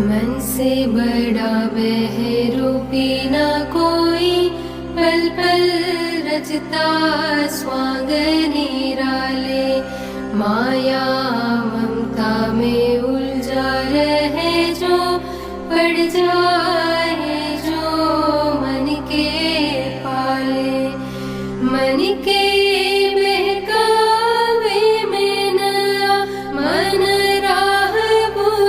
मन से बड़ा बहरूपी ना कोई, पल पल रचता स्वांग निराले। माया ममता में उलझा रहे जो, पड़ जाए जो मन के पाले। मन के